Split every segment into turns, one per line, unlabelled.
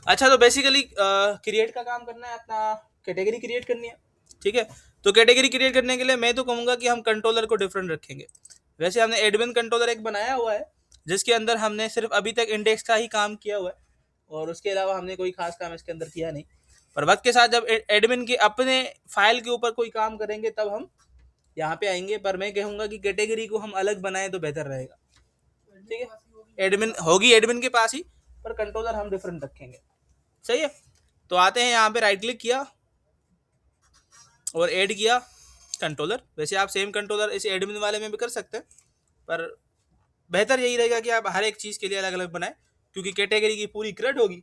अच्छा, तो basically create का काम करना है, अपना कैटेगरी क्रिएट करनी है, ठीक है। तो कैटेगरी क्रिएट करने के लिए मैं तो कहूँगा कि हम कंट्रोलर को डिफरेंट रखेंगे। वैसे हमने एडमिन कंट्रोलर एक बनाया हुआ है, जिसके अंदर हमने सिर्फ अभी तक इंडेक्स का ही काम किया हुआ है, और उसके अलावा हमने कोई खास काम इसके अंदर किया नहीं। पर वक्त के साथ जब एडमिन के अपने फाइल के ऊपर कोई काम करेंगे तब हम यहाँ पे आएंगे। पर मैं कहूँगा कि कैटेगरी को हम अलग बनाएं तो बेहतर रहेगा, ठीक है। एडमिन होगी एडमिन के पास ही, पर कंट्रोलर हम डिफरेंट रखेंगे, सही है। तो आते हैं यहाँ पे, राइट क्लिक किया और ऐड किया कंट्रोलर। वैसे आप सेम कंट्रोलर इस एडमिन वाले में भी कर सकते हैं, पर बेहतर यही रहेगा कि आप हर एक चीज़ के लिए अलग अलग बनाएं, क्योंकि कैटेगरी की पूरी क्रेड होगी।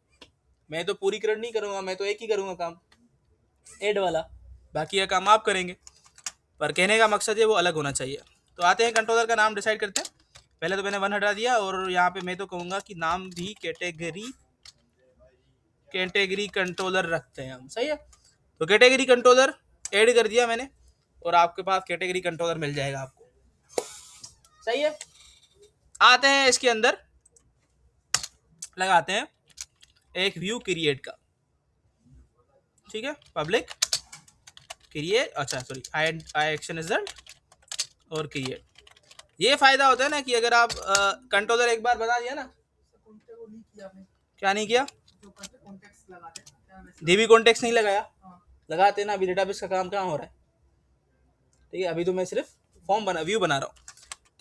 मैं तो पूरी क्रेड नहीं करूँगा, मैं तो एक ही करूँगा काम, ऐड वाला, बाकी का काम आप करेंगे। पर कहने का मकसद है वो अलग होना चाहिए। तो आते हैं कंट्रोलर का नाम डिसाइड करते हैं। पहले तो मैंने 1 हटा दिया, और यहाँ पे मैं तो कहूँगा कि नाम भी कैटेगरी कंट्रोलर रखते हैं हम, सही है। तो कैटेगरी कंट्रोलर ऐड कर दिया मैंने, और आपके पास कैटेगरी कंट्रोलर मिल जाएगा आपको, सही है। आते हैं इसके अंदर, लगाते हैं एक व्यू क्रिएट का, ठीक है। पब्लिक क्रिएट, अच्छा सॉरी, आई एक्शन रिजल्ट और क्रिएट। ये फायदा होता है ना कि अगर आप कंट्रोलर एक बार बता दिया ना, क्या नहीं किया, डीबी कॉन्टेक्स्ट नहीं लगाया, लगाते ना, अभी डेटाबेस का काम कहाँ हो रहा है, ठीक है। अभी तो मैं सिर्फ फॉर्म व्यू बना रहा हूँ।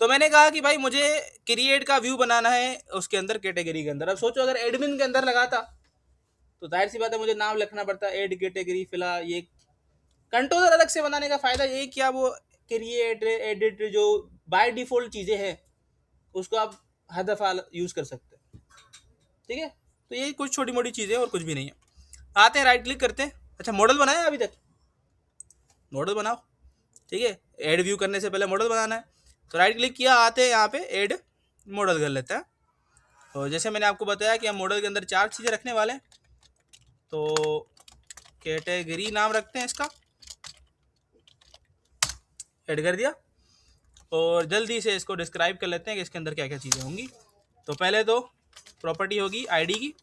तो मैंने कहा कि भाई मुझे क्रिएट का व्यू बनाना है उसके अंदर, कैटेगरी के अंदर। अब सोचो अगर एडमिन के अंदर लगाता तो जाहिर सी बात है मुझे नाम लिखना पड़ता, एड कैटेगरी फिलहाल। ये कंट्रोलर अलग से बनाने का फायदा यही कि वो क्रिएट एडिट जो बाय डिफॉल्ट चीज़ें हैं उसको आप हर दफ़ा यूज़ कर सकते हैं, ठीक है। तो ये कुछ छोटी मोटी चीज़ें और कुछ भी नहीं है। आते हैं, राइट क्लिक करते हैं। अच्छा, मॉडल बनाया अभी तक, मॉडल बनाओ, ठीक है। ऐड व्यू करने से पहले मॉडल बनाना है। तो राइट क्लिक किया, आते हैं यहाँ पे ऐड मॉडल कर लेते हैं। तो जैसे मैंने आपको बताया कि हम मॉडल के अंदर 4 चीज़ें रखने वाले हैं। तो कैटेगरी नाम रखते हैं इसका, ऐड कर दिया, और जल्दी से इसको डिस्क्राइब कर लेते हैं कि इसके अंदर क्या क्या चीज़ें होंगी। तो पहले तो प्रॉपर्टी होगी आईडी की,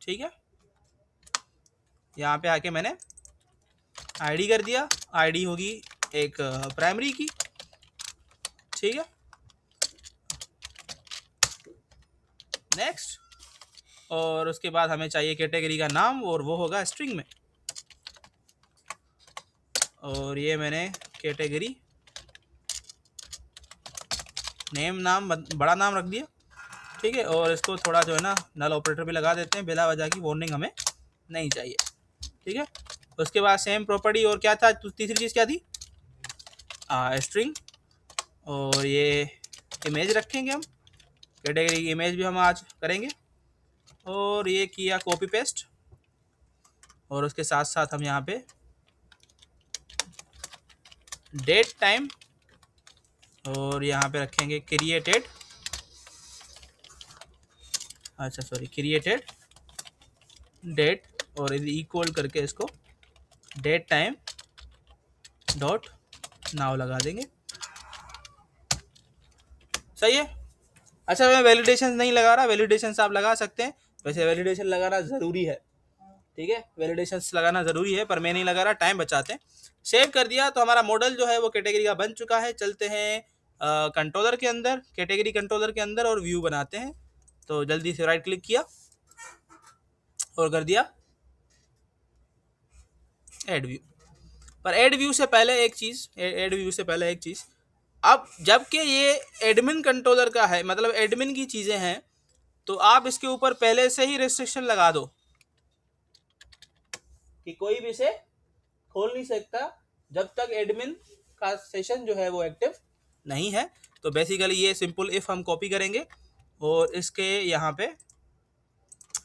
ठीक है। यहाँ पे आके मैंने आईडी कर दिया, आईडी होगी एक प्राइमरी की, ठीक है। नेक्स्ट, और उसके बाद हमें चाहिए कैटेगरी का नाम, और वो होगा स्ट्रिंग में। और ये मैंने कैटेगरी नेम नाम बड़ा नाम रख दिया, ठीक है। और इसको थोड़ा जो है ना नल ऑपरेटर भी लगा देते हैं, बिला वजह की वार्निंग हमें नहीं चाहिए, ठीक है। उसके बाद सेम प्रॉपर्टी, और क्या था तीसरी चीज़ क्या थी, स्ट्रिंग। और ये इमेज रखेंगे हम, कैटेगरी की इमेज भी हम आज करेंगे। और ये किया कॉपी पेस्ट, और उसके साथ साथ हम यहाँ पे डेट टाइम, और यहाँ पे रखेंगे क्रिएटेड, अच्छा सॉरी क्रिएटेड डेट, और इक्वल करके इसको डेट टाइम डॉट नाउ लगा देंगे, सही है। अच्छा, मैं वैलिडेशन नहीं लगा रहा, वैलिडेशन आप लगा सकते हैं, वैसे वैलिडेशन लगाना ज़रूरी है, ठीक है। वैलिडेशन लगाना ज़रूरी है, पर मैं नहीं लगा रहा, टाइम बचाते हैं। सेव कर दिया, तो हमारा मॉडल जो है वो कैटेगरी का बन चुका है। चलते हैं कंट्रोलर के अंदर, कैटेगरी कंट्रोलर के अंदर, और व्यू बनाते हैं। तो जल्दी से राइट क्लिक किया और कर दिया ऐड व्यू। पर ऐड व्यू से पहले एक चीज़, अब जबकि ये एडमिन कंट्रोलर का है, मतलब एडमिन की चीज़ें हैं, तो आप इसके ऊपर पहले से ही रिस्ट्रिक्शन लगा दो कि कोई भी इसे खोल नहीं सकता जब तक एडमिन का सेशन जो है वो एक्टिव नहीं है। तो बेसिकली ये सिंपल इफ हम कॉपी करेंगे, और इसके यहाँ पे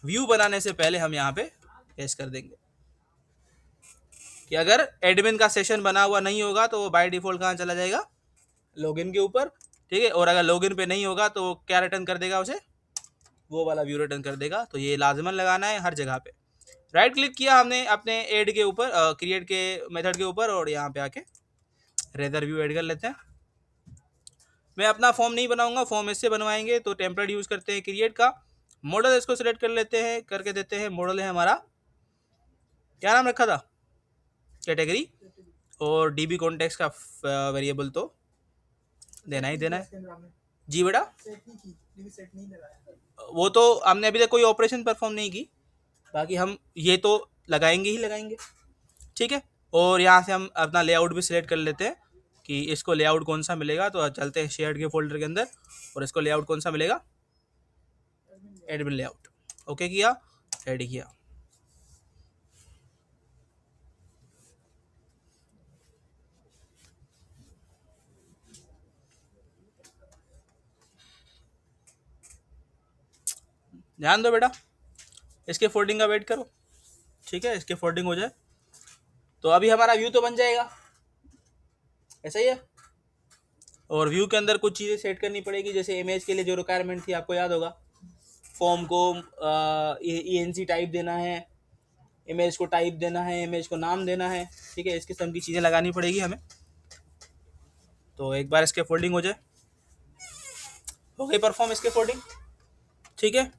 व्यू बनाने से पहले हम यहाँ पे पेस्ट कर देंगे कि अगर एडमिन का सेशन बना हुआ नहीं होगा तो वो बाय डिफॉल्ट कहाँ चला जाएगा, लॉगिन के ऊपर, ठीक है। और अगर लॉगिन पे नहीं होगा तो क्या रिटर्न कर देगा, उसे वो वाला व्यू रिटर्न कर देगा। तो ये लाजमन लगाना है हर जगह पे। राइट क्लिक किया हमने अपने ऐड के ऊपर, क्रिएट के मेथड के ऊपर, और यहाँ पे आके रेदर व्यू ऐड कर लेते हैं। मैं अपना फॉर्म नहीं बनाऊंगा, फॉर्म इससे बनवाएंगे, तो टेम्पलेट यूज़ करते हैं क्रिएट का। मॉडल इसको सिलेक्ट कर लेते हैं, करके देते हैं मॉडल है हमारा, क्या नाम रखा था, कैटेगरी, और डीबी कॉन्टेक्स्ट का वेरिएबल तो देना ही देना है। जी बेटा, वो तो हमने अभी तक कोई ऑपरेशन परफॉर्म नहीं की, बाकी हम ये तो लगाएंगे ही लगाएंगे, ठीक है। और यहाँ से हम अपना लेआउट भी सिलेक्ट कर लेते हैं कि इसको लेआउट कौन सा मिलेगा, तो चलते हैं शेयर्ड के फोल्डर के अंदर, और इसको लेआउट कौन सा मिलेगा, एडमिन लेआउट। ओके किया, ऐड किया। ध्यान दो बेटा, इसके फोल्डिंग का वेट करो, ठीक है, इसके फोल्डिंग हो जाए तो अभी हमारा व्यू तो बन जाएगा, ऐसा ही है। और व्यू के अंदर कुछ चीज़ें सेट करनी पड़ेगी, जैसे इमेज के लिए जो रिक्वायरमेंट थी आपको याद होगा, फॉर्म को ENC टाइप देना है, इमेज को टाइप देना है, इमेज को नाम देना है, ठीक है, इस किस्म की चीज़ें लगानी पड़ेगी हमें। तो एक बार इसके फोल्डिंग हो जाए, हो गई परफॉर्म इसके फोल्डिंग, ठीक है।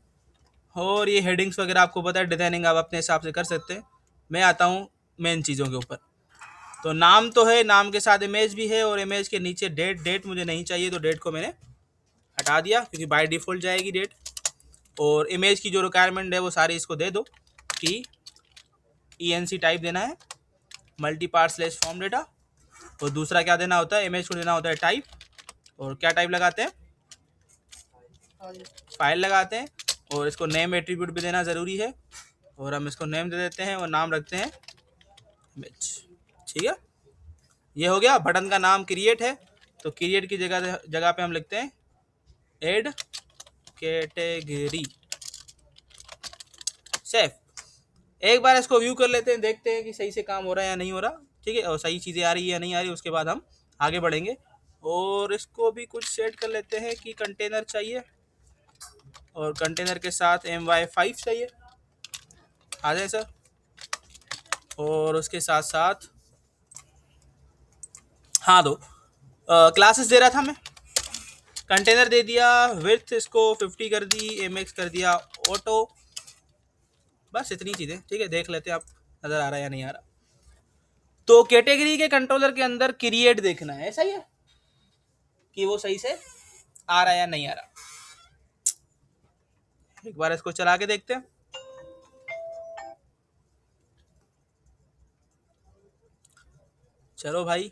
और ये हेडिंग्स वगैरह आपको पता है, डिजाइनिंग आप अपने हिसाब से कर सकते हैं। मैं आता हूँ मेन चीज़ों के ऊपर। तो नाम तो है, नाम के साथ इमेज भी है, और इमेज के नीचे डेट मुझे नहीं चाहिए, तो डेट को मैंने हटा दिया क्योंकि बाय डिफ़ॉल्ट जाएगी डेट। और इमेज की जो रिक्वायरमेंट है वो सारी इसको दे दो कि ENC टाइप देना है, multi part slash form data. और दूसरा क्या देना होता है, इमेज को देना होता है टाइप, और क्या टाइप लगाते हैं, फाइल लगाते हैं। और इसको नेम एट्रीब्यूट भी देना ज़रूरी है, और हम इसको नेम दे देते हैं और नाम रखते हैं इमेज, ठीक है। ये हो गया। बटन का नाम क्रिएट है, तो क्रिएट की जगह पे हम लिखते हैं ऐड कैटेगरी, सेव। एक बार इसको व्यू कर लेते हैं, देखते हैं कि सही से काम हो रहा है या नहीं हो रहा, ठीक है, और सही चीज़ें आ रही है या नहीं आ रही, उसके बाद हम आगे बढ़ेंगे। और इसको भी कुछ सेट कर लेते हैं कि कंटेनर चाहिए, और कंटेनर के साथ MY5 चाहिए, आ जाए सर। और उसके साथ साथ हाँ दो क्लासेस दे रहा था मैं, कंटेनर दे दिया, विड्थ इसको 50 कर दी, MX कर दिया ऑटो, बस इतनी चीज़ें, ठीक है। देख लेते हैं आप नज़र आ रहा है या नहीं आ रहा। तो कैटेगरी के कंट्रोलर के अंदर क्रिएट देखना है, ऐसा ही है कि वो सही से आ रहा है या नहीं आ रहा। एक बार इसको चला के देखते हैं। चलो भाई,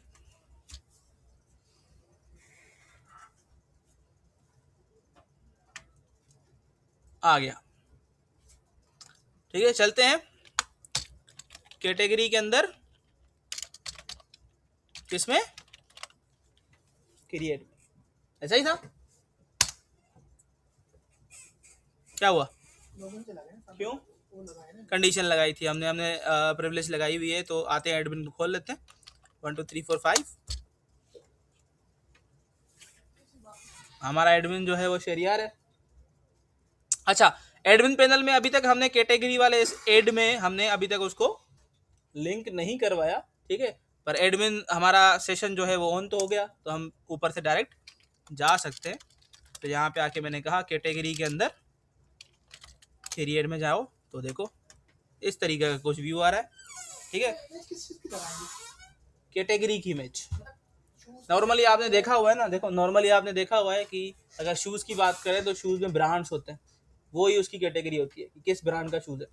आ गया, ठीक है। चलते हैं कैटेगरी के अंदर, किसमें, क्रिएट, ऐसा ही था, क्या हुआ, क्यों, कंडीशन लगाई थी हमने प्रिविलेज लगाई हुई है। तो आते हैं एडमिन को खोल लेते हैं, 1 2 3 4 5। हमारा एडमिन जो है वो शेरियार है। अच्छा, एडमिन पैनल में अभी तक हमने कैटेगरी वाले इस एड में हमने अभी तक उसको लिंक नहीं करवाया, ठीक है। पर एडमिन हमारा सेशन जो है वो ऑन तो हो गया, तो हम ऊपर से डायरेक्ट जा सकते हैं। तो यहाँ पे आके मैंने कहा कैटेगरी के अंदर क्रिएट में जाओ, तो देखो इस तरीके का कुछ व्यू आ रहा है, ठीक है। कैटेगरी की इमेज नॉर्मली आपने देखा हुआ है ना, देखो नॉर्मली आपने देखा हुआ है कि अगर शूज़ की बात करें तो शूज़ में ब्रांड्स होते हैं, वो ही उसकी कैटेगरी होती है कि किस ब्रांड का शूज़ है,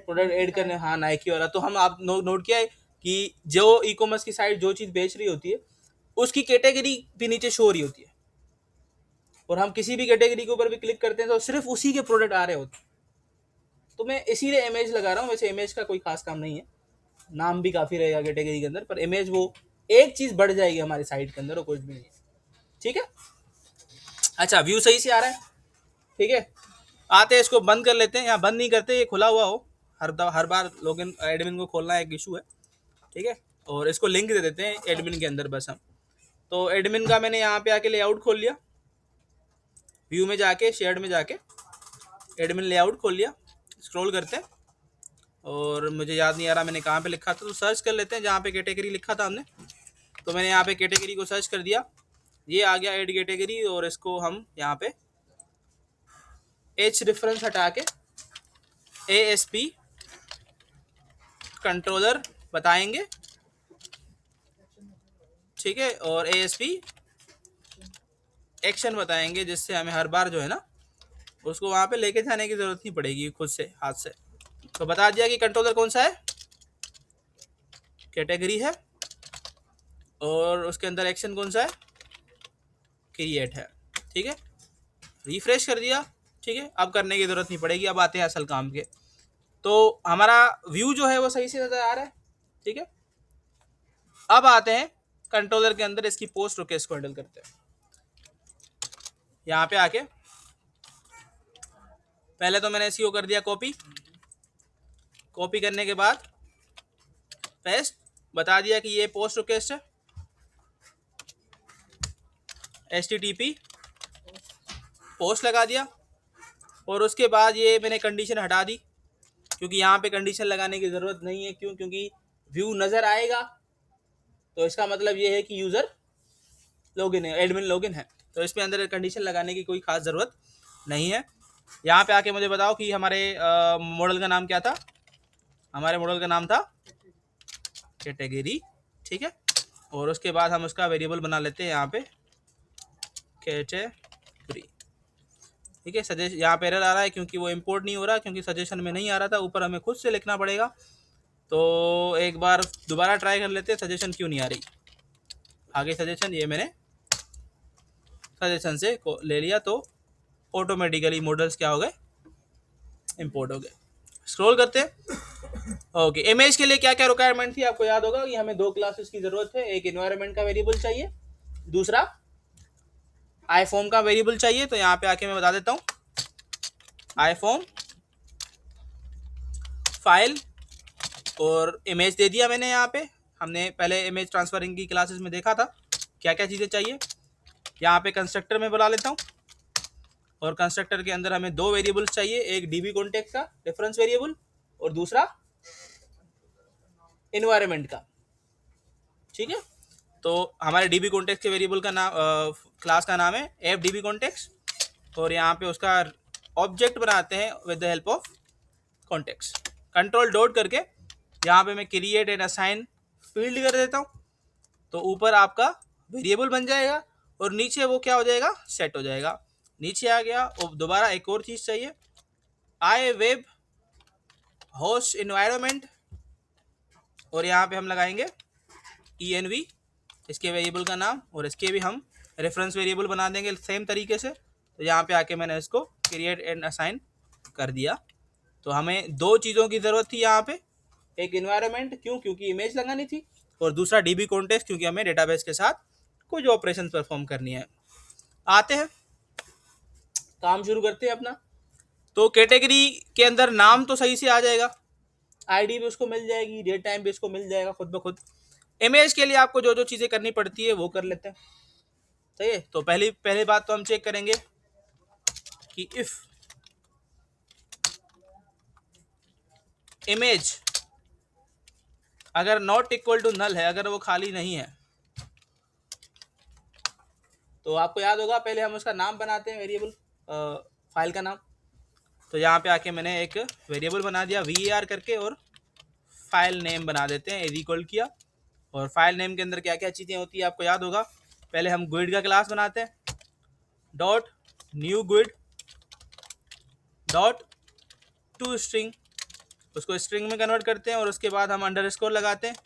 प्रोडक्ट ऐड करने, हाँ नाइकी वाला। तो हम आप नोट किया है कि जो ई कॉमर्स की साइट जो चीज़ बेच रही होती है उसकी कैटेगरी भी नीचे शो हो रही होती है, और हम किसी भी कैटेगरी के ऊपर भी क्लिक करते हैं तो सिर्फ उसी के प्रोडक्ट आ रहे होते हैं। तो मैं इसीलिए इमेज लगा रहा हूँ। वैसे इमेज का कोई खास काम नहीं है, नाम भी काफ़ी रहेगा कैटेगरी के अंदर, पर इमेज वो एक चीज़ बढ़ जाएगी हमारी साइट के अंदर, और कुछ भी नहीं है, ठीक है। अच्छा, व्यू सही से आ रहा है, ठीक है। आते हैं, इसको बंद कर लेते हैं, यहाँ बंद नहीं करते, ये खुला हुआ हो, हर बार लॉगिन एडमिन को खोलना एक इशू है, ठीक है। और इसको लिंक दे देते हैं एडमिन के अंदर बस हम। तो एडमिन का मैंने यहाँ पे आके लेआउट खोल लिया, व्यू में जाके शेयर्ड में जाके एडमिन लेआउट खोल लिया। स्क्रॉल करते हैं, और मुझे याद नहीं आ रहा मैंने कहाँ पे लिखा था, तो सर्च कर लेते हैं जहाँ पे कैटेगरी लिखा था हमने। तो मैंने यहाँ पे कैटेगरी को सर्च कर दिया, ये आ गया ऐड कैटेगरी, और इसको हम यहाँ पे एच रेफरेंस हटा के ASP कंट्रोलर बताएंगे, ठीक है, और ASP एक्शन बताएंगे, जिससे हमें हर बार जो है ना उसको वहां पे लेके जाने की जरूरत नहीं पड़ेगी खुद से हाथ से। तो बता दिया कि कंट्रोलर कौन सा है, कैटेगरी है, और उसके अंदर एक्शन कौन सा है, क्रिएट है, ठीक है। रिफ्रेश कर दिया, ठीक है, अब करने की जरूरत नहीं पड़ेगी। अब आते हैं असल काम के। तो हमारा व्यू जो है वो सही से नजर आ रहा है, ठीक है। अब आते हैं कंट्रोलर के अंदर इसकी पोस्ट रिक्वेस्ट को हैंडल करते हैं। यहाँ पे आके पहले तो मैंने इसको कर दिया कॉपी, कॉपी करने के बाद पेस्ट, बता दिया कि ये पोस्ट रिक्वेस्ट है, HTTP पोस्ट लगा दिया, और उसके बाद ये मैंने कंडीशन हटा दी, क्योंकि यहाँ पे कंडीशन लगाने की ज़रूरत नहीं है। क्यों? क्योंकि व्यू नज़र आएगा तो इसका मतलब ये है कि यूज़र लॉगिन है, एडमिन लॉगिन है, तो इसमें अंदर कंडीशन लगाने की कोई खास ज़रूरत नहीं है। यहाँ पे आके मुझे बताओ कि हमारे मॉडल का नाम क्या था। हमारे मॉडल का नाम था कैटेगरी, ठीक है, और उसके बाद हम उसका वेरिएबल बना लेते हैं यहाँ पे कैटेगरी, ठीक है। सजेशन यहाँ पे एरर आ रहा है क्योंकि वो इंपोर्ट नहीं हो रहा, क्योंकि सजेशन में नहीं आ रहा था, ऊपर हमें खुद से लिखना पड़ेगा। तो एक बार दोबारा ट्राई कर लेते हैं, सजेशन क्यों नहीं आ रही। आगे सजेशन, ये मैंने सजेशन से ले लिया, तो ऑटोमेटिकली मॉडल्स क्या हो गए, इंपोर्ट हो गए। स्क्रॉल करते हैं। ओके, इमेज के लिए क्या क्या रिक्वायरमेंट थी आपको याद होगा कि हमें दो क्लासेस की जरूरत है। एक एनवायरनमेंट का वेरिएबल चाहिए, दूसरा आईफॉर्म का वेरिएबल चाहिए। तो यहाँ पे आके मैं बता देता हूँ, आईफॉर्म फाइल और इमेज दे दिया मैंने। यहाँ पे हमने पहले इमेज ट्रांसफरिंग की क्लासेस में देखा था क्या क्या चीज़ें चाहिए। यहाँ पे कंस्ट्रक्टर में बुला लेता हूँ, और कंस्ट्रक्टर के अंदर हमें दो वेरिएबल्स चाहिए, एक डीबी कॉन्टेक्स्ट का रेफरेंस वेरिएबल और दूसरा एनवायरनमेंट का, ठीक है। तो हमारे डीबी कॉन्टेक्स्ट के वेरिएबल का नाम, क्लास का नाम है एफ डीबी कॉन्टेक्स्ट, और यहाँ पे उसका ऑब्जेक्ट बनाते हैं with the help of context. Control dot करके यहाँ पे मैं क्रिएट एंड असाइन फील्ड कर देता हूँ, तो ऊपर आपका वेरिएबल बन जाएगा और नीचे वो क्या हो जाएगा, सेट हो जाएगा। नीचे आ गया, और दोबारा एक और चीज़ चाहिए, आई वेब होस्ट इन्वायरमेंट, और यहाँ पे हम लगाएंगे env इसके वेरिएबल का नाम, और इसके भी हम रेफरेंस वेरिएबल बना देंगे सेम तरीके से। तो यहाँ पे आके मैंने इसको क्रिएट एंड असाइन कर दिया। तो हमें दो चीज़ों की ज़रूरत थी यहाँ पे, एक इन्वायरमेंट, क्यों, क्योंकि इमेज लगानी थी, और दूसरा डीबी कॉन्टेक्स्ट, क्योंकि हमें डेटाबेस के साथ कुछ ऑपरेशन परफॉर्म करनी है। आते हैं, काम शुरू करते हैं अपना। तो कैटेगरी के अंदर नाम तो सही से आ जाएगा, आईडी भी उसको मिल जाएगी, डेट टाइम भी उसको मिल जाएगा खुद ब खुद। इमेज के लिए आपको जो जो चीज़ें करनी पड़ती है वो कर लेते हैं, सही है। तो पहली बात तो हम चेक करेंगे कि इफ इमेज अगर नॉट इक्वल टू नल है, अगर वो खाली नहीं है, तो आपको याद होगा पहले हम उसका नाम बनाते हैं, वेरिएबल फाइल का नाम। तो यहाँ पे आके मैंने एक वेरिएबल बना दिया var करके, और फाइल नेम बना देते हैं, इज इक्वल किया। और फाइल नेम के अंदर क्या क्या चीज़ें होती है आपको याद होगा, पहले हम गुइड का क्लास बनाते हैं, dot new GUID dot to string, उसको स्ट्रिंग में कन्वर्ट करते हैं, और उसके बाद हम अंडरस्कोर लगाते हैं।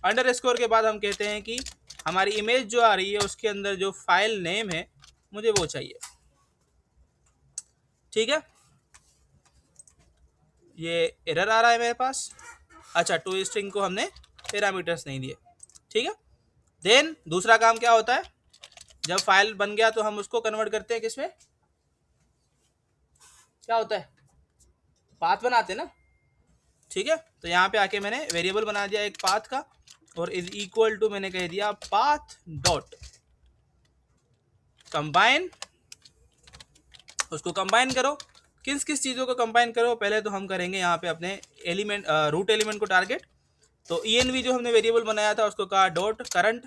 अंडरस्कोर के बाद हम कहते हैं कि हमारी इमेज जो आ रही है उसके अंदर जो फाइल नेम है मुझे वो चाहिए, ठीक है। ये एरर आ रहा है मेरे पास, अच्छा, टू स्ट्रिंग को हमने पैरामीटर्स नहीं दिए, ठीक है। देन दूसरा काम क्या होता है, जब फाइल बन गया तो हम उसको कन्वर्ट करते हैं किसमें, क्या होता है, पाथ बनाते हैं ना, ठीक है। तो यहाँ पे आके मैंने वेरिएबल बना दिया एक पाथ का, और इज इक्वल टू मैंने कह दिया पाथ डॉट कंबाइन। उसको कंबाइन करो, किस किस चीज़ों को कंबाइन करो, पहले तो हम करेंगे यहाँ पे अपने एलिमेंट, रूट एलिमेंट को टारगेट। तो env जो हमने वेरिएबल बनाया था उसको कहा डॉट करंट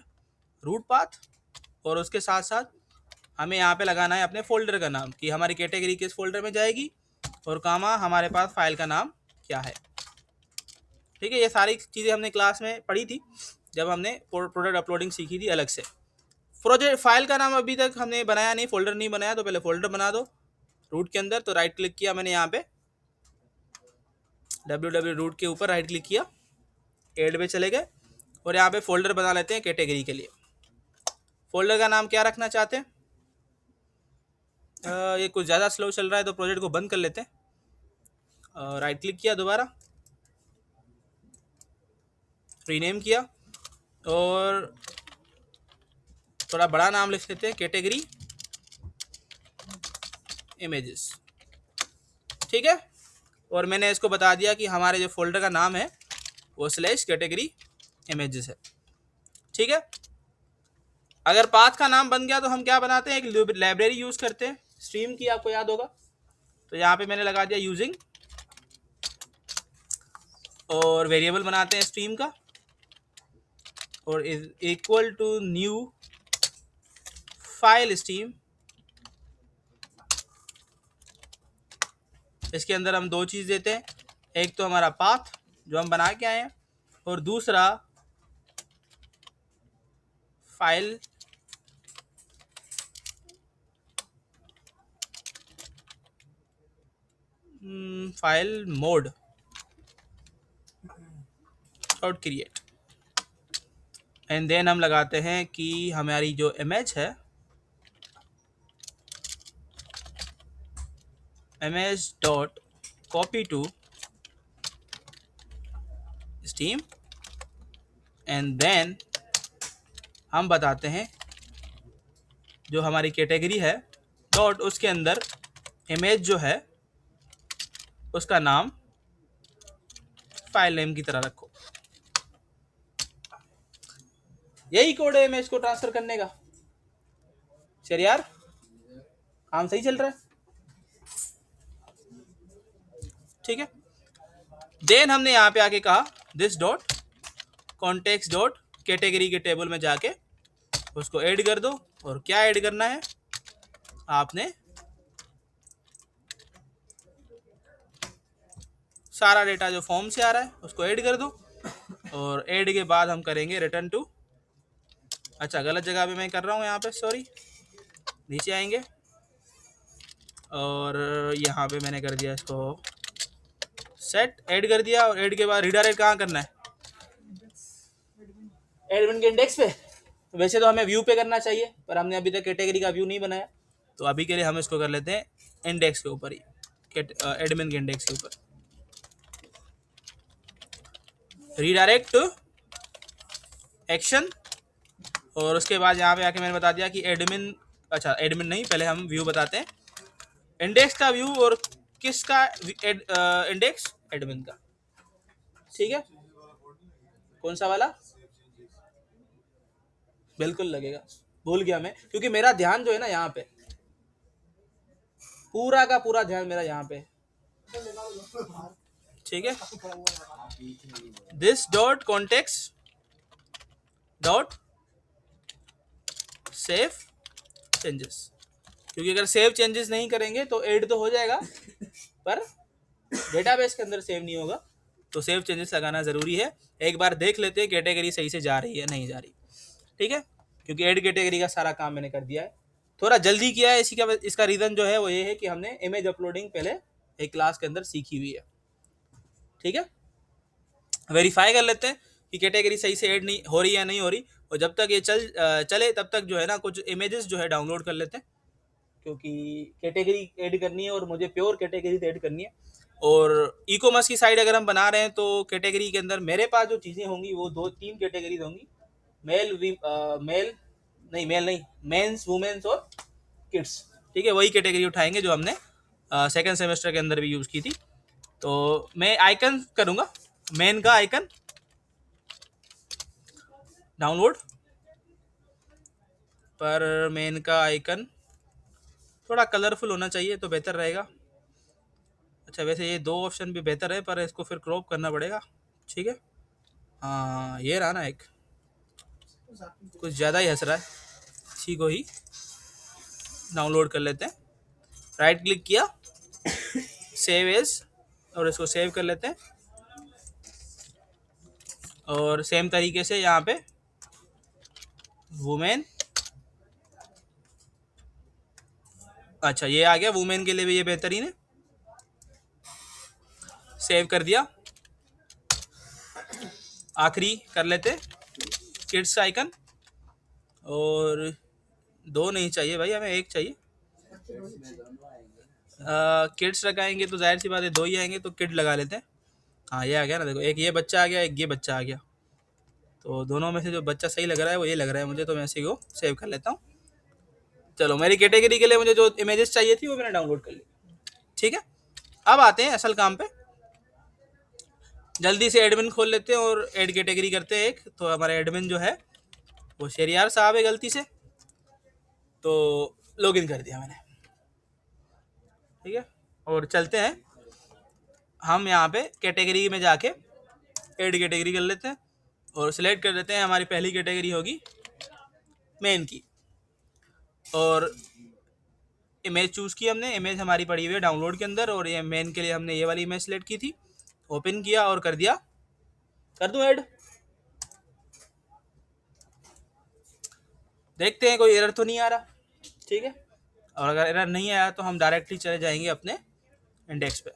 रूट पाथ, और उसके साथ साथ हमें यहाँ पे लगाना है अपने फोल्डर का नाम कि हमारी कैटेगरी किस फोल्डर में जाएगी, और कामा हमारे पास फाइल का नाम क्या है। ठीक है, ये सारी चीज़ें हमने क्लास में पढ़ी थी जब हमने प्रोडक्ट अपलोडिंग सीखी थी अलग से। प्रोजेक्ट फाइल का नाम अभी तक हमने बनाया नहीं, फोल्डर नहीं बनाया, तो पहले फोल्डर बना दो रूट के अंदर। तो राइट क्लिक किया मैंने यहाँ पे www रूट के ऊपर राइट क्लिक किया, ऐड पे चले गए और यहाँ पे फोल्डर बना लेते हैं कैटेगरी के लिए। फोल्डर का नाम क्या रखना चाहते हैं? ये कुछ ज़्यादा स्लो चल रहा है तो प्रोजेक्ट को बंद कर लेते हैं। राइट क्लिक किया, दोबारा रीनेम किया और थोड़ा बड़ा नाम लिख लेते हैं, कैटेगरी इमेजेस। ठीक है, और मैंने इसको बता दिया कि हमारे जो फोल्डर का नाम है वो स्लैश कैटेगरी इमेजेस है। ठीक है, अगर पाथ का नाम बन गया तो हम क्या बनाते हैं, एक लाइब्रेरी यूज करते हैं स्ट्रीम की, आपको याद होगा। तो यहाँ पे मैंने लगा दिया यूजिंग, और वेरिएबल बनाते हैं स्ट्रीम का, और is equal to new file stream. इसके अंदर हम दो चीज़ देते हैं, एक तो हमारा पाथ जो हम बना के आए हैं, और दूसरा file file mode dot create. And then हम लगाते हैं कि हमारी जो इमेज है, image dot copy to stream, and then हम बताते हैं जो हमारी कैटेगरी है डॉट, उसके अंदर इमेज जो है उसका नाम फाइल नेम की तरह रखो। यही कोड है इमेज को ट्रांसफर करने का। चल यार, काम सही चल रहा है। ठीक है, देन हमने यहाँ पे आके कहा this dot context dot category के टेबल में जाके उसको ऐड कर दो। और क्या ऐड करना है, आपने सारा डेटा जो फॉर्म से आ रहा है उसको ऐड कर दो, और ऐड के बाद हम करेंगे रिटर्न टू। अच्छा, गलत जगह पे मैं कर रहा हूँ यहाँ पे, सॉरी। नीचे आएंगे और यहाँ पे मैंने कर दिया इसको सेट, ऐड कर दिया, और ऐड के बाद रिडायरेक्ट कहाँ करना है, एडमिन के इंडेक्स पे। वैसे तो हमें व्यू पे करना चाहिए, पर हमने अभी तक कैटेगरी का व्यू नहीं बनाया, तो अभी के लिए हम इसको कर लेते हैं इंडेक्स के ऊपर ही, एडमिन के इंडेक्स के ऊपर। रीडायरेक्ट एक्शन, और उसके बाद यहाँ पे आके मैंने बता दिया कि एडमिन, अच्छा एडमिन नहीं, पहले हम व्यू बताते हैं, इंडेक्स का व्यू, और किसका इंडेक्स, एडमिन का। ठीक है, कौन सा वाला, बिल्कुल लगेगा, भूल गया मैं, क्योंकि मेरा ध्यान जो है ना यहाँ पे, पूरा का पूरा ध्यान मेरा यहाँ पे। ठीक है, this dot context dot save changes, क्योंकि अगर सेव चेंजेस नहीं करेंगे तो ऐड तो हो जाएगा पर डेटाबेस के अंदर सेव नहीं होगा, तो सेव चेंजेस लगाना ज़रूरी है। एक बार देख लेते हैं कैटेगरी सही से जा रही है नहीं जा रही। ठीक है, क्योंकि ऐड कैटेगरी का सारा काम मैंने कर दिया है, थोड़ा जल्दी किया है। इसका रीज़न जो है वो ये है कि हमने इमेज अपलोडिंग पहले एक क्लास के अंदर सीखी हुई है। ठीक है, वेरीफाई कर लेते हैं कि कैटेगरी सही से ऐड नहीं हो रही है नहीं हो रही, और जब तक ये चले तब तक जो है ना कुछ इमेजेस जो है डाउनलोड कर लेते हैं, क्योंकि कैटेगरी ऐड करनी है और मुझे प्योर कैटेगरी ऐड करनी है। और ई कॉमर्स की साइट अगर हम बना रहे हैं तो कैटेगरी के अंदर मेरे पास जो चीज़ें होंगी वो 2-3 कैटेगरीज होंगी, मेल नहीं, मेंस, वुमेन्स और किड्स। ठीक है, वही कैटेगरी उठाएंगे जो हमने सेकेंड सेमेस्टर के अंदर भी यूज़ की थी। तो मैं आइकन करूँगा, मेन का आइकन डाउनलोड, पर मेन का आइकन थोड़ा कलरफुल होना चाहिए तो बेहतर रहेगा। अच्छा, वैसे ये 2 ऑप्शन भी बेहतर है, पर इसको फिर क्रॉप करना पड़ेगा। ठीक है, हाँ ये रहा ना, एक कुछ ज़्यादा ही हंस रहा है, इसी को ही डाउनलोड कर लेते हैं। राइट क्लिक किया, सेव एज, और इसको सेव कर लेते हैं। और सेम तरीके से यहाँ पे वुमेन, अच्छा ये आ गया, वुमेन के लिए भी ये बेहतरीन है। सेव कर दिया। आखिरी कर लेते किड्स आइकन, और दो नहीं चाहिए भाई, हमें एक चाहिए। किड्स लगाएंगे तो जाहिर सी बात है दो ही आएंगे, तो किड लगा लेते हैं। हाँ ये आ गया ना, देखो एक ये बच्चा आ गया, एक ये बच्चा आ गया। तो दोनों में से जो बच्चा सही लग रहा है वो ये लग रहा है मुझे, तो मैं इसी को सेव कर लेता हूँ। चलो मेरी कैटेगरी के लिए मुझे जो इमेजेस चाहिए थी वो मैंने डाउनलोड कर ली। ठीक है, अब आते हैं असल काम पे। जल्दी से एडमिन खोल लेते हैं और ऐड कैटेगरी करते हैं एक। तो हमारा एडमिन जो है वो शेरियार साहब है, गलती से तो लॉगिन कर दिया मैंने। ठीक है, और चलते हैं हम यहाँ पे कैटेगरी में जाके ऐड कैटेगरी कर लेते हैं और सिलेक्ट कर लेते हैं। हमारी पहली कैटेगरी होगी मेन की, और इमेज चूज़ की हमने। इमेज हमारी पड़ी हुई है डाउनलोड के अंदर, और ये मेन के लिए हमने ये वाली इमेज सेलेक्ट की थी। ओपन किया और कर दिया, कर दूं ऐड। देखते हैं कोई एरर तो नहीं आ रहा। ठीक है, और अगर एरर नहीं आया तो हम डायरेक्टली चले जाएंगे अपने इंडेक्स पे।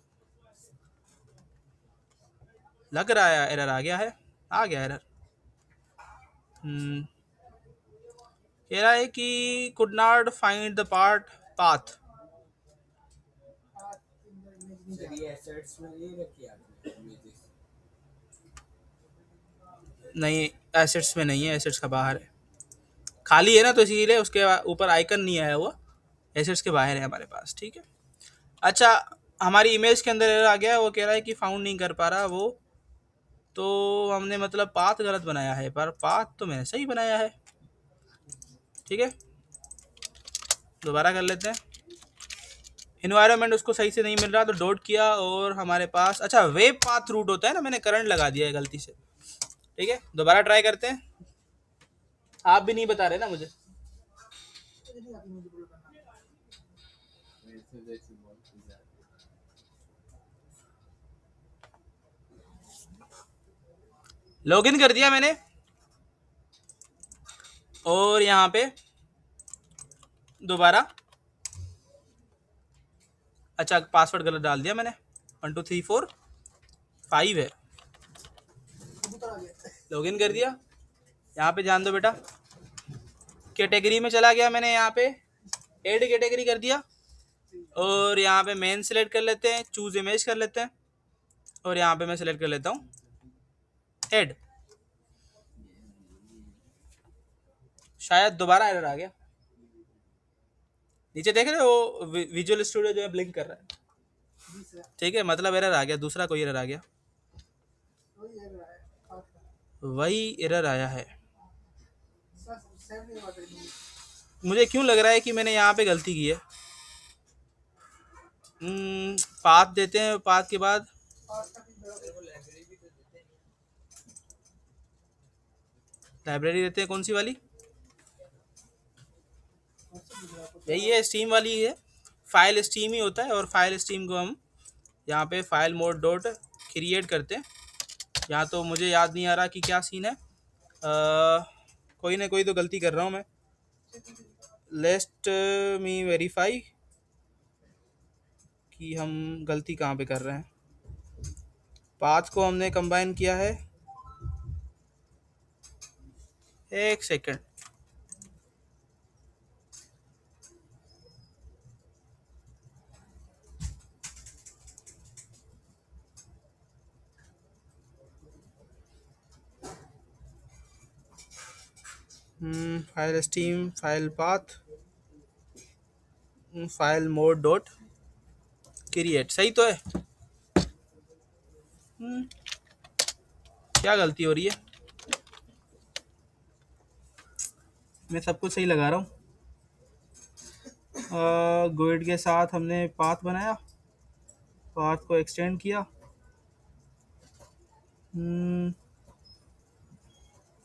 लग रहा है एरर आ गया है, आ गया एरर। कह रहा है कि could not find the path. नहीं, एसेट्स में नहीं है, एसेट्स का बाहर है, खाली है ना, तो इसीलिए उसके ऊपर आइकन नहीं आया हुआ, एसेट्स के बाहर है हमारे पास। ठीक है, अच्छा हमारी इमेज के अंदर एरर आ गया है, वो कह रहा है कि फाउंड नहीं कर पा रहा वो। तो हमने मतलब पाथ गलत बनाया है, पर पाथ तो मैंने सही बनाया है। ठीक है, दोबारा कर लेते हैं। इन्वायरमेंट उसको सही से नहीं मिल रहा, तो डॉट किया और हमारे पास, अच्छा वेब पाथ रूट होता है ना, मैंने करंट लगा दिया है गलती से। ठीक है, दोबारा ट्राई करते हैं। आप भी नहीं बता रहे ना मुझे। लॉगिन कर दिया मैंने, और यहाँ पे दोबारा, अच्छा पासवर्ड गलत डाल दिया मैंने, 1 2 3 4 5 है। लॉगिन कर दिया, यहाँ पे जान दो बेटा, कैटेगरी में चला गया मैंने, यहाँ पे ऐड कैटेगरी कर दिया, और यहाँ पे मेन सेलेक्ट कर लेते हैं, चूज इमेज कर लेते हैं, और यहाँ पे मैं सेलेक्ट कर लेता हूँ ऐड। शायद दोबारा एरर आ गया, नीचे देख रहे हो विजुअल स्टूडियो जो है ब्लिंक कर रहा है। ठीक है, मतलब एरर आ गया, दूसरा कोई एरर आ गया, वही एरर आया है। मुझे क्यों लग रहा है कि मैंने यहाँ पे गलती की है। पाथ देते हैं, पाथ के बाद लाइब्रेरी देते हैं, कौन सी वाली, यही है, स्टीम वाली है। फाइल स्टीम ही होता है, और फाइल स्टीम को हम यहाँ पे फाइल मोड डॉट क्रिएट करते हैं। यहाँ तो मुझे याद नहीं आ रहा कि क्या सीन है, कोई ना कोई तो गलती कर रहा हूँ मैं। लेट मी वेरीफाई कि हम गलती कहाँ पे कर रहे हैं। पाथ को हमने कंबाइन किया है, एक second, file steam, file path, file mode dot create, सही तो है। क्या गलती हो रही है, मैं सब कुछ सही लगा रहा हूँ। गोइड के साथ हमने पाथ बनाया, पाथ को एक्सटेंड किया,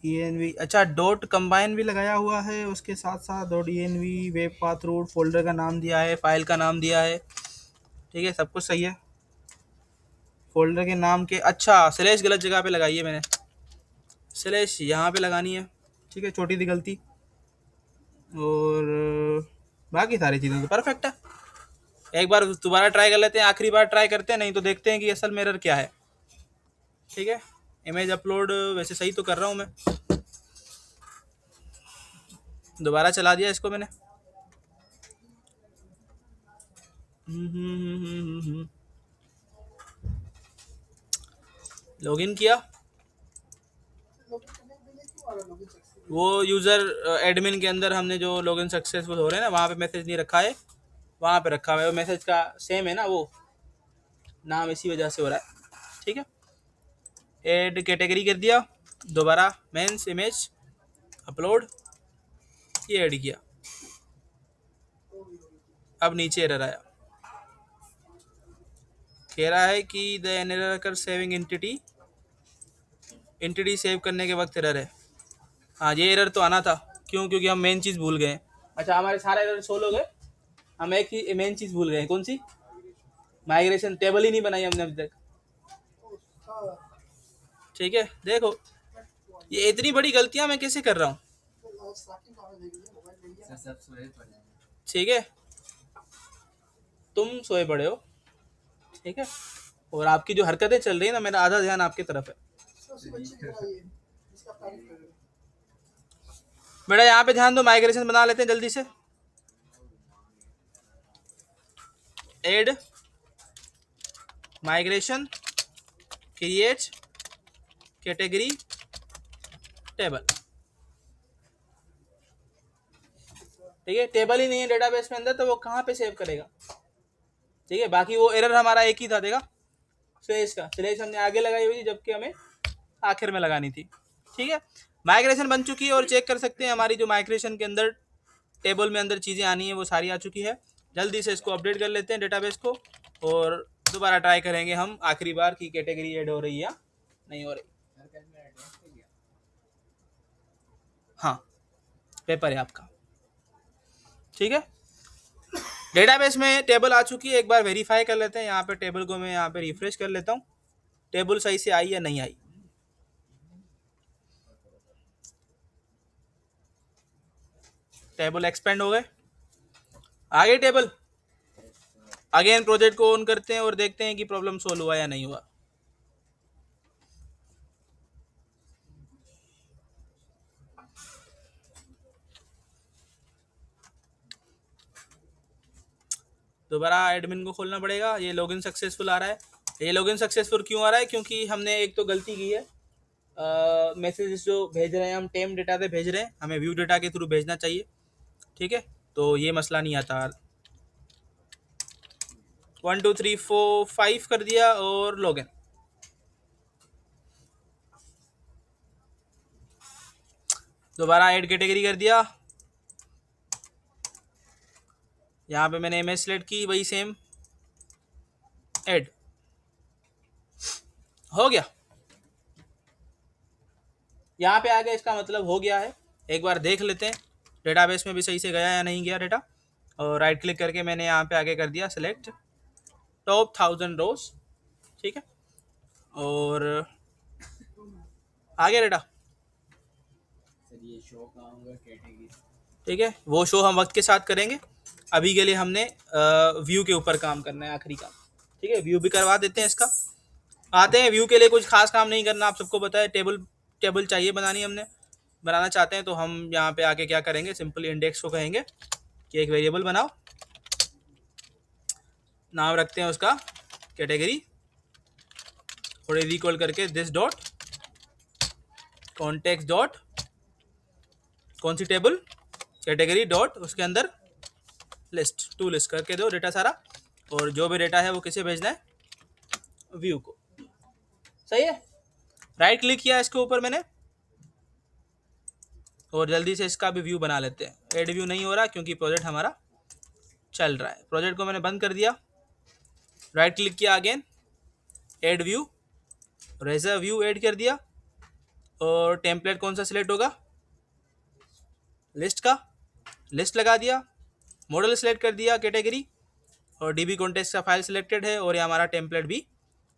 env, अच्छा डॉट कंबाइन भी लगाया हुआ है उसके साथ साथ, dot env, web path root, folder का नाम दिया है, फाइल का नाम दिया है, ठीक है, सब कुछ सही है। फोल्डर के नाम के, अच्छा स्लैश गलत जगह पे लगाई है मैंने, स्लैश यहाँ पे लगानी है, ठीक है, छोटी सी गलती। और बाकी सारी चीज़ें तो परफेक्ट है। एक बार दोबारा ट्राई कर लेते हैं, आखिरी बार ट्राई करते हैं, नहीं तो देखते हैं कि असल में एरर क्या है। ठीक है, इमेज अपलोड वैसे सही तो कर रहा हूँ मैं, दोबारा चला दिया इसको मैंने। लॉगिन किया, वो यूज़र एडमिन के अंदर हमने जो लॉगिन सक्सेसफुल हो रहे हैं ना, वहाँ पे मैसेज नहीं रखा है, वहाँ पे रखा हुआ है, वो मैसेज का सेम है ना वो नाम, इसी वजह से हो रहा है। ठीक है, ऐड कैटेगरी कर दिया, दोबारा मेंस इमेज अपलोड, ये ऐड किया, अब नीचे एरर आया, कह रहा है कि द एरर कर सेविंग एंटिटी, एंटिटी सेव करने के वक्त एरर है। हाँ ये एरर तो आना था, क्यों? क्योंकि हम मेन चीज़ भूल गए। अच्छा हमारे सारे एरर सोल्व हो गए, हम एक ही मेन चीज़ भूल गए, कौन सी? माइग्रेशन टेबल ही नहीं बनाई हमने अभी तक। ठीक है, देखो ये इतनी बड़ी गलतियां मैं कैसे कर रहा हूँ। ठीक है, तुम सोए पड़े हो, ठीक है, और आपकी जो हरकतें चल रही है ना, मेरा आधा ध्यान आपकी तरफ है। बेटा यहाँ पे ध्यान दो, माइग्रेशन बना लेते हैं जल्दी से। Add migration create category table, ठीक है, टेबल ही नहीं है डेटाबेस में अंदर, तो वो कहाँ पे सेव करेगा? ठीक है, बाकी वो एरर हमारा एक ही था, देखा, स्लैश का, स्लैश हमने आगे लगाई हुई थी जबकि हमें आखिर में लगानी थी। ठीक है, माइग्रेशन बन चुकी है, और चेक कर सकते हैं हमारी जो माइग्रेशन के अंदर टेबल में अंदर चीज़ें आनी है वो सारी आ चुकी है। जल्दी से इसको अपडेट कर लेते हैं डेटाबेस को, और दोबारा ट्राई करेंगे हम आखिरी बार की कैटेगरी ऐड हो रही है या नहीं हो रही। हाँ पेपर है आपका, ठीक है, डेटाबेस में टेबल आ चुकी है, एक बार वेरीफाई कर लेते हैं। यहाँ पे टेबल को मैं यहाँ पे रिफ्रेश कर लेता हूँ, टेबल सही से आई या नहीं आई। टेबल एक्सपेंड हो गए, आगे टेबल, अगेन प्रोजेक्ट को ऑन करते हैं और देखते हैं कि प्रॉब्लम सोल्व हुआ या नहीं हुआ। दोबारा एडमिन को खोलना पड़ेगा। ये लॉगिन सक्सेसफुल आ रहा है, ये लॉगिन सक्सेसफुल क्यों आ रहा है? क्योंकि हमने एक तो गलती की है, मैसेज जो भेज रहे हैं हम टेम डेटा से भेज रहे हैं, हमें व्यू डेटा के थ्रू भेजना चाहिए। ठीक है, तो ये मसला नहीं आता। 1 2 3 4 5 कर दिया और लॉगिन, दोबारा ऐड कैटेगरी कर दिया, यहाँ पे मैंने इमेज सेलेक्ट की, वही सेम ऐड हो गया, यहाँ पे आ गया, इसका मतलब हो गया है। एक बार देख लेते हैं डेटाबेस में भी सही से गया या नहीं गया डेटा, और राइट क्लिक करके मैंने यहाँ पे आगे कर दिया सेलेक्ट टॉप 1000 रोज, ठीक है, और आ गया डेटा। ठीक है, वो शो हम वक्त के साथ करेंगे, अभी के लिए हमने व्यू के ऊपर काम करना है, आखिरी काम। ठीक है, व्यू भी करवा देते हैं इसका। आते हैं व्यू के लिए, कुछ खास काम नहीं करना, आप सबको पता है, टेबल चाहिए बनानी, हमने बनाना चाहते हैं, तो हम यहाँ पे आके क्या करेंगे, सिंपल इंडेक्स को कहेंगे कि एक वेरिएबल बनाओ, नाम रखते हैं उसका कैटेगरी, और इक्वल करके दिस डॉट कॉन्टेक्स्ट डॉट कौन सी टेबल, कैटेगरी डॉट उसके अंदर लिस्ट, टू लिस्ट करके दो डेटा सारा, और जो भी डेटा है वो किसे भेजना है, व्यू को। सही है, राइट क्लिक किया इसके ऊपर मैंने, और जल्दी से इसका भी व्यू बना लेते हैं। ऐड व्यू नहीं हो रहा क्योंकि प्रोजेक्ट हमारा चल रहा है, प्रोजेक्ट को मैंने बंद कर दिया, राइट क्लिक किया again, add view, razor view add कर दिया, और टेम्पलेट कौन सा सिलेक्ट होगा, लिस्ट का, लिस्ट लगा दिया, मॉडल सिलेक्ट कर दिया, कैटेगरी, और डीबी कॉन्टेक्स्ट का फाइल सिलेक्टेड है, और ये हमारा टेम्पलेट भी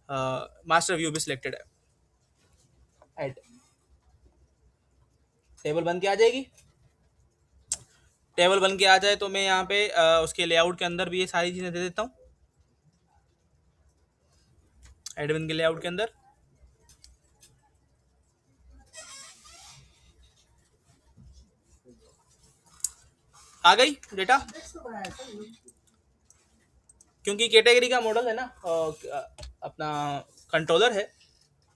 मास्टर व्यू भी सिलेक्टेड है। ऐड टेबल बन के आ जाएगी। टेबल बन के आ जाए तो मैं यहाँ पे उसके लेआउट के अंदर भी ये सारी चीज़ें दे देता हूँ, एडमिन के लेआउट के अंदर। आ गई डेटा, क्योंकि कैटेगरी का मॉडल है ना अपना कंट्रोलर है,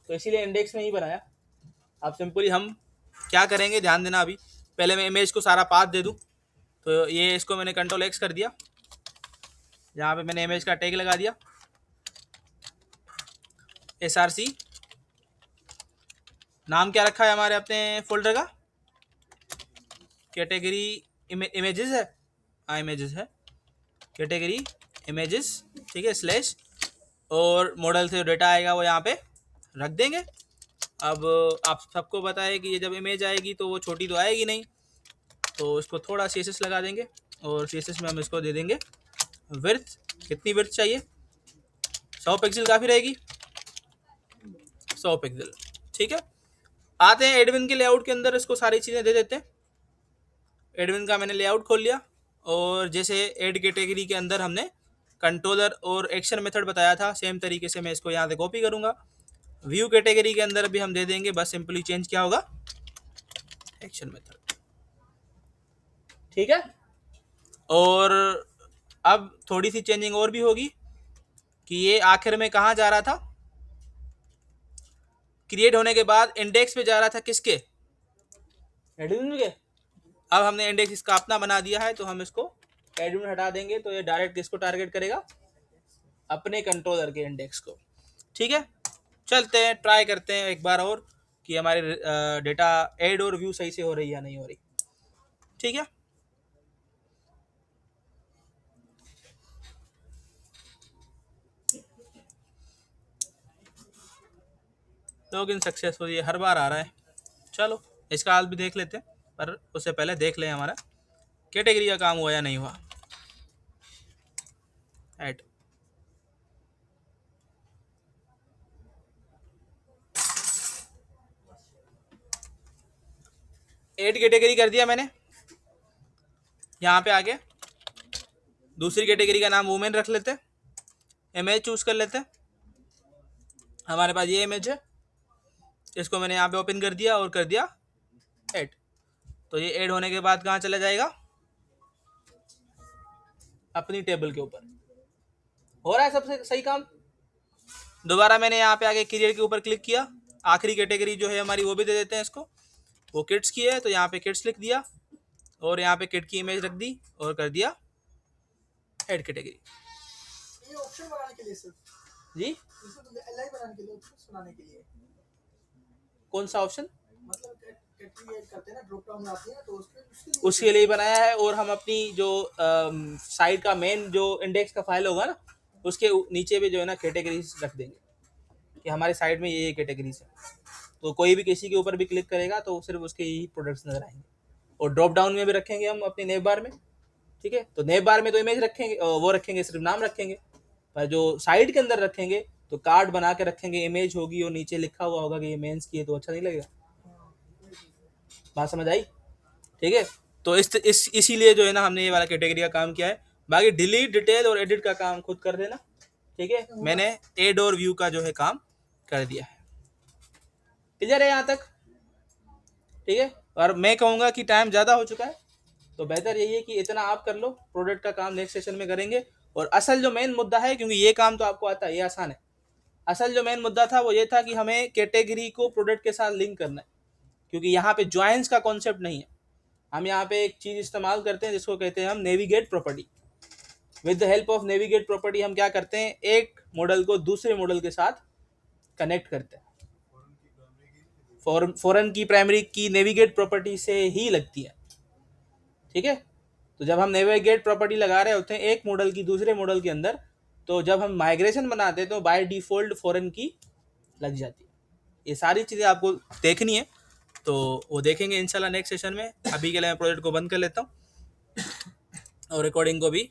तो इसीलिए इंडेक्स में ही बनाया। अब सिंपली हम क्या करेंगे, ध्यान देना। अभी पहले मैं इमेज को सारा पाथ दे दूं, तो ये इसको मैंने कंट्रोल एक्स कर दिया, यहाँ पे मैंने इमेज का टैग लगा दिया src, नाम क्या रखा है हमारे अपने फोल्डर का, कैटेगरी इमेजेस है, हाँ इमेजेस है, कैटेगरी इमेजेस, ठीक है, स्लैश, और मॉडल से डेटा आएगा वो यहाँ पे रख देंगे। अब आप सबको पता है कि ये जब इमेज आएगी तो वो छोटी तो आएगी नहीं, तो इसको थोड़ा CSS लगा देंगे, और CSS में हम इसको दे देंगे विड्थ, कितनी विड्थ चाहिए, 100 पिक्सल काफ़ी रहेगी, 100 पिक्सल, ठीक है। आते हैं एडमिन के लेआउट के अंदर, इसको सारी चीज़ें दे देते हैं। एडमिन का मैंने लेआउट खोल लिया, और जैसे एड कैटेगरी के अंदर हमने कंट्रोलर और एक्शन मेथड बताया था, सेम तरीके से मैं इसको यहाँ से कॉपी करूँगा। व्यू कैटेगरी के अंदर भी हम दे देंगे, बस सिंपली चेंज क्या होगा, एक्शन मेथड, ठीक है। और अब थोड़ी सी चेंजिंग और भी होगी कि ये आखिर में कहाँ जा रहा था, क्रिएट होने के बाद इंडेक्स पे जा रहा था, किसके, एडमिन के। अब हमने इंडेक्स इसका अपना बना दिया है, तो हम इसको एडमिन हटा देंगे, तो ये डायरेक्ट किसको टारगेट करेगा, अपने कंट्रोलर के इंडेक्स को, ठीक है। चलते हैं, ट्राई करते हैं एक बार और कि हमारे डेटा ऐड और व्यू सही से हो रही है या नहीं हो रही, ठीक है। लॉगिन सक्सेसफुल, ये हर बार आ रहा है। चलो इसका हाल भी देख लेते हैं, पर उससे पहले देख लें हमारा कैटेगरी का काम हुआ या नहीं हुआ। ऐड ऐड कैटेगरी कर दिया मैंने, यहाँ पे आके दूसरी कैटेगरी का नाम वुमेन रख लेते हैं, इमेज चूज कर लेते हैं। हमारे पास ये इमेज है, इसको मैंने यहाँ पे ओपन कर दिया और कर दिया ऐड। तो ये ऐड होने के बाद कहाँ चला जाएगा, अपनी टेबल के ऊपर। हो रहा है सबसे सही काम। दोबारा मैंने यहाँ पे आके क्रिएट के ऊपर क्लिक किया, आखिरी कैटेगरी जो है हमारी वो भी दे देते हैं इसको, वो किड्स की है, तो यहाँ पे किड्स लिख दिया, और यहाँ पे किड की इमेज रख दी, और कर दिया ऐड कैटेगरी।
ये ऑप्शन बनाने के लिए सिर्फ
जी,
एलआई बनाने के लिए, ऑप्शंस बनाने के लिए।
कौन सा ऑप्शन,
मतलब कैटेगरी ऐड करते हैं ना, ड्रॉप डाउन आती है ना, तो
उसके लिए बनाया है। और हम अपनी जो साइट का मेन जो इंडेक्स का फाइल होगा ना, उसके नीचे भी जो है ना कैटेगरीज रख देंगे कि हमारी साइट में ये कैटेगरीज है, तो कोई भी किसी के ऊपर भी क्लिक करेगा तो सिर्फ उसके ही प्रोडक्ट्स नजर आएंगे। और ड्रॉप डाउन में भी रखेंगे हम अपनी नेव बार में, ठीक है। तो नेव बार में तो इमेज रखेंगे, वो रखेंगे, सिर्फ नाम रखेंगे, पर जो साइट के अंदर रखेंगे तो कार्ड बना के रखेंगे, इमेज होगी और नीचे लिखा हुआ होगा कि ये मेंस की है, तो अच्छा नहीं लगेगा। बात समझ आई, ठीक है। तो इसीलिए जो है ना हमने ये वाला कैटेगरी का काम किया है। बाकी डिलीट, डिटेल और एडिट का काम खुद कर देना, ठीक है। मैंने एड और व्यू का जो है काम कर दिया है। क्लियर है यहाँ तक, ठीक है। और मैं कहूँगा कि टाइम ज़्यादा हो चुका है, तो बेहतर यही है कि इतना आप कर लो, प्रोडक्ट का काम नेक्स्ट सेशन में करेंगे। और असल जो मेन मुद्दा है, क्योंकि ये काम तो आपको आता है, ये आसान है, असल जो मेन मुद्दा था वो ये था कि हमें कैटेगरी को प्रोडक्ट के साथ लिंक करना है, क्योंकि यहाँ पे ज्वाइंस का कॉन्सेप्ट नहीं है। हम यहाँ पे एक चीज़ इस्तेमाल करते हैं जिसको कहते हैं हम navigate property. With the help of navigate property हम क्या करते हैं, एक मॉडल को दूसरे मॉडल के साथ कनेक्ट करते हैं। फॉरेन की प्राइमरी की नेविगेट प्रॉपर्टी से ही लगती है, ठीक है। तो जब हम नेविगेट प्रॉपर्टी लगा रहे होते हैं एक मॉडल की दूसरे मॉडल के अंदर, तो जब हम माइग्रेशन बनाते हैं तो बाय डिफॉल्ट फॉरेन की लग जाती है, ये सारी चीज़ें आपको देखनी है, तो वो देखेंगे इंशाल्लाह नेक्स्ट सेशन में। अभी के लिए मैं प्रोजेक्ट को बंद कर लेता हूँ और रिकॉर्डिंग को भी